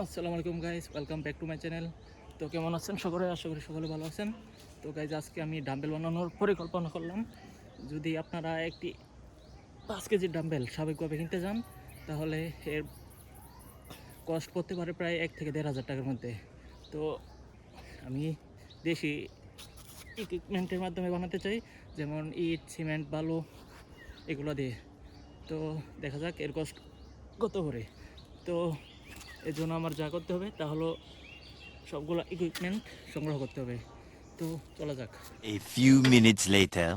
আসসালামু আলাইকুম guys, welcome back to my channel. তো কেমন আছেন সকলে? আশা করি সকলে ভালো আছেন। তো গাইজ, আজকে আমি ডাম্বেল বানানোর পরিকল্পনা করলাম। যদি আপনারা একটি 5 কেজির ডাম্বেল স্বাভাবিকভাবে কিনতে যান, তাহলে এর কস্ট করতে পারে প্রায় 1 থেকে 1.5 হাজার টাকার মধ্যে। তো আমি দেশি ইকুইপমেন্টের মাধ্যমে বানাতে চাই, যেমন ইট, সিমেন্ট, বালু এগুলো দিয়ে। তো দেখা যাক এর কস্ট কত করে। তো এর জন্য আমার যা করতে হবে তা হলো সবগুলো ইকুইপমেন্ট সংগ্রহ করতে হবে। তো চলা যাক। A few minutes later.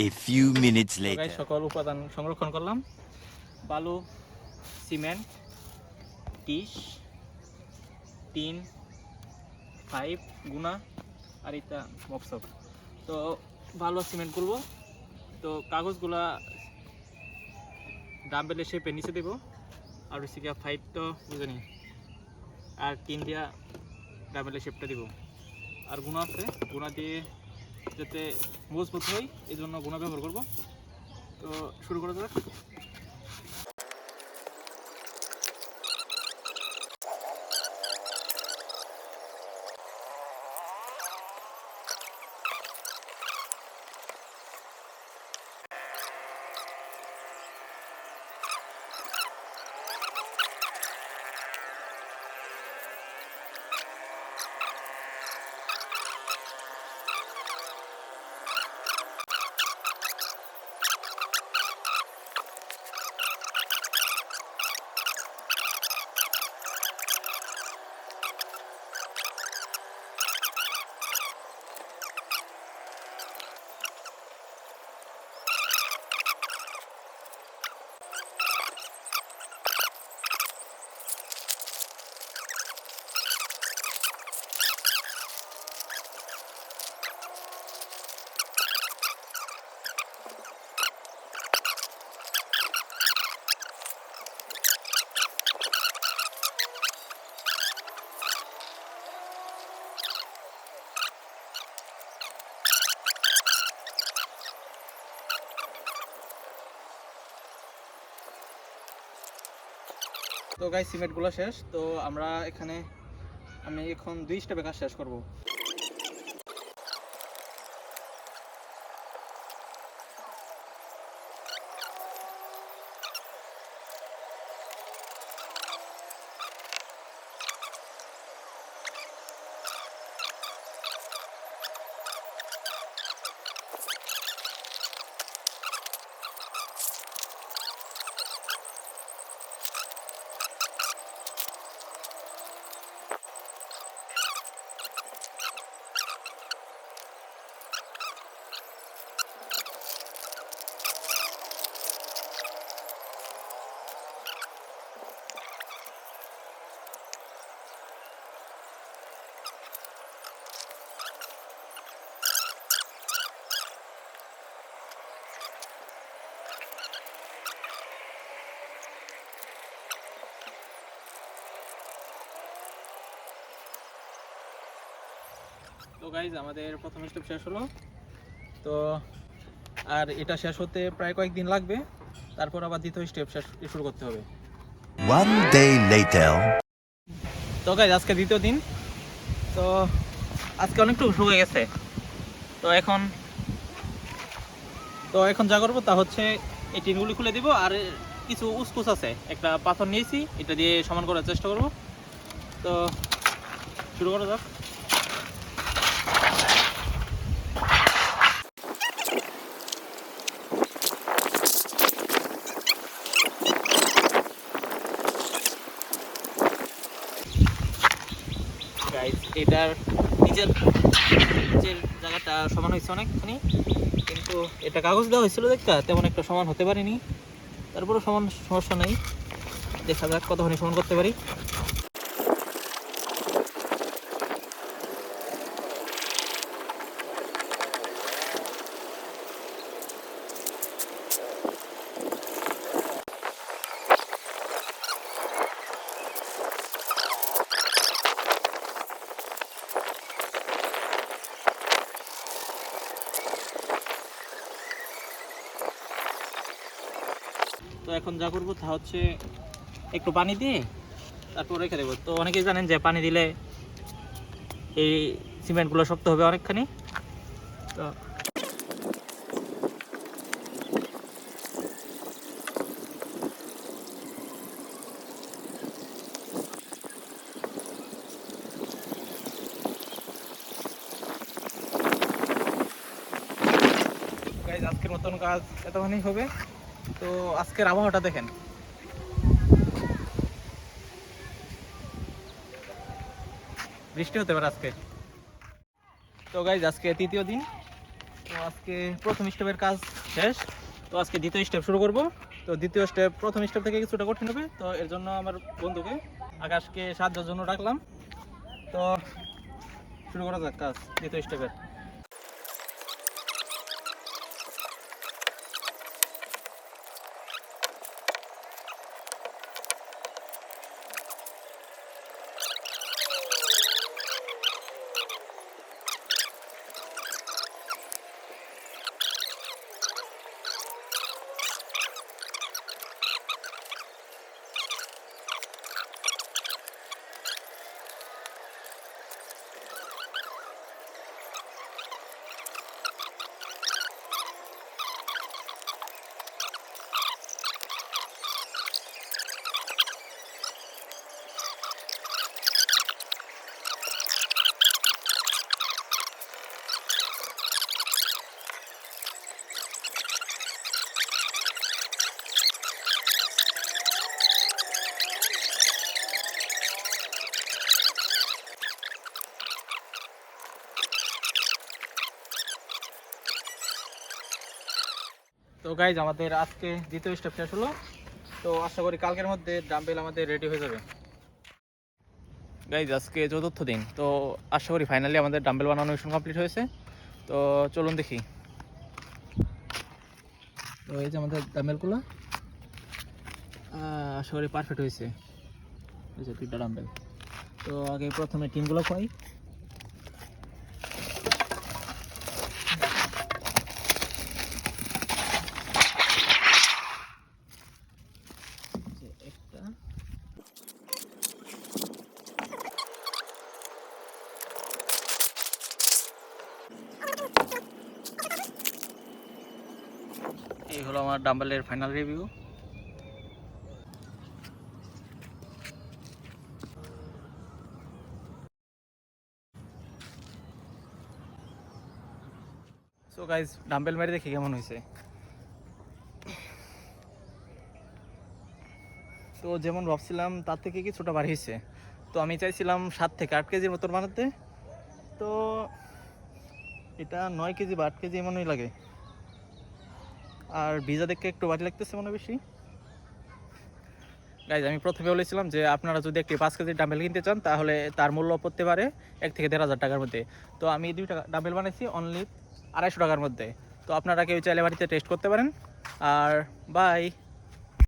A few minutes later. সকল উপাদান সংরক্ষণ করলাম: বালু, সিমেন্ট, টিস, টিন, পাইপ, গুনা আর এটা মপসপ। তো ভালো সিমেন্ট করবো। তো কাগজগুলা ডাম্বেলের শেপে নিচে দেবো, আর হচ্ছে গিয়ে পাইপ তো বুঝেনি, আর টিন দিয়া ডাম্বেলের শেপটা দিব। আর গুনা আছে, গুনা দিয়ে যাতে মজবুত হয় এই জন্য গুনা ব্যবহার করবো। তো শুরু করা যাক। তো গাইস, সিমেন্টগুলো শেষ। তো আমি এখন 2 স্টেপে কাজ শেষ করব। তো গাইজ, আমাদের প্রথম স্টেপ শেষ হলো। তো আর এটা শেষ হতে প্রায় কয়েকদিন লাগবে। তারপর আবার দ্বিতীয় স্টেপ শুরু করতে হবে। One day later. তো গাইজ, আজকে দ্বিতীয় দিন। তো আজকে অনেকটুকু শুকিয়ে গেছে। তো এখন যা করবো তা হচ্ছে এই টিনগুলি খুলে দিব। আর কিছু উসকুস আছে, একটা পাথর নিয়েছি, এটা দিয়ে সমান করার চেষ্টা করব। তো শুরু করা যাক। এটার নিচের জায়গাটা সমান হয়েছে অনেকখানি, কিন্তু এটা কাগজ দেওয়া হয়েছিল দেখতে তেমন একটা সমান হতে পারিনি। তারপরে সমস্যা নেই, দেখা যাক কতখানি সমান করতে পারি। এখন যা করবো তা হচ্ছে একটু পানি দিয়ে তারপর রেখে দেবো। তো অনেকেই জানেন যে পানি দিলে এই সিমেন্টগুলো শক্ত হবে অনেকখানি। তো গাইজ আজকের মতন কাজ এতখানি হবে। তো আজকের আবহাওয়াটা দেখেন, বৃষ্টি হতে পারে আজকে। তো গাইজ আজকে তৃতীয় দিন। তো আজকে প্রথম স্টেপের কাজ শেষ। তো আজকে দ্বিতীয় স্টেপ শুরু করব। তো দ্বিতীয় স্টেপ প্রথম স্টেপ থেকে কিছুটা কঠিন হবে। তো এর জন্য আমার বন্ধুকে আকাশকে সাহায্যের জন্য ডাকলাম। তো শুরু করা যাক কাজ দ্বিতীয় স্টেপের। তো গাইজ আমাদের আজকে দ্বিতীয় স্টেপ শেষ হলো। তো আশা করি কালকের মধ্যে ডাম্বেল আমাদের রেডি হয়ে যাবে। গাইজ আজকে চতুর্থ দিন। তো আশা করি ফাইনালি আমাদের ডাম্বেল বানানো মিশন কমপ্লিট হয়েছে। তো চলুন দেখি। তো এই যে আমাদের ডাম্বেলগুলো আশা করি পারফেক্ট হয়েছে। এই যে 3টা ডাম্বেল। তো আগে প্রথমে টিনগুলো পাই। একটা এই হলো আমার ডাম্বেলের final review. So guys dumbbell মেরে দেখি কেমন হয়েছে। তো যেমন ভাবছিলাম তার থেকে কিছুটা বাড়িয়েছে। তো আমি চাইছিলাম 7 থেকে 8 কেজির মতন বানাতে। তো এটা 9 কেজি বা 8 কেজি এমনই লাগে। আর ভিজা দেখে একটু বাড়ি লাগতেছে মনে বেশি। গাইজ আমি প্রথমে বলেছিলাম যে আপনারা যদি একটি 5 কেজির ডাম্বেল কিনতে চান তাহলে তার মূল্য পড়তে পারে 1 থেকে 1,500 টাকার মধ্যে। তো আমি 2টা ডাম্বেল বানাইছি অনলি 250 টাকার মধ্যে। তো আপনারা কেউ চাইলে বাড়িতে টেস্ট করতে পারেন। আর বাই।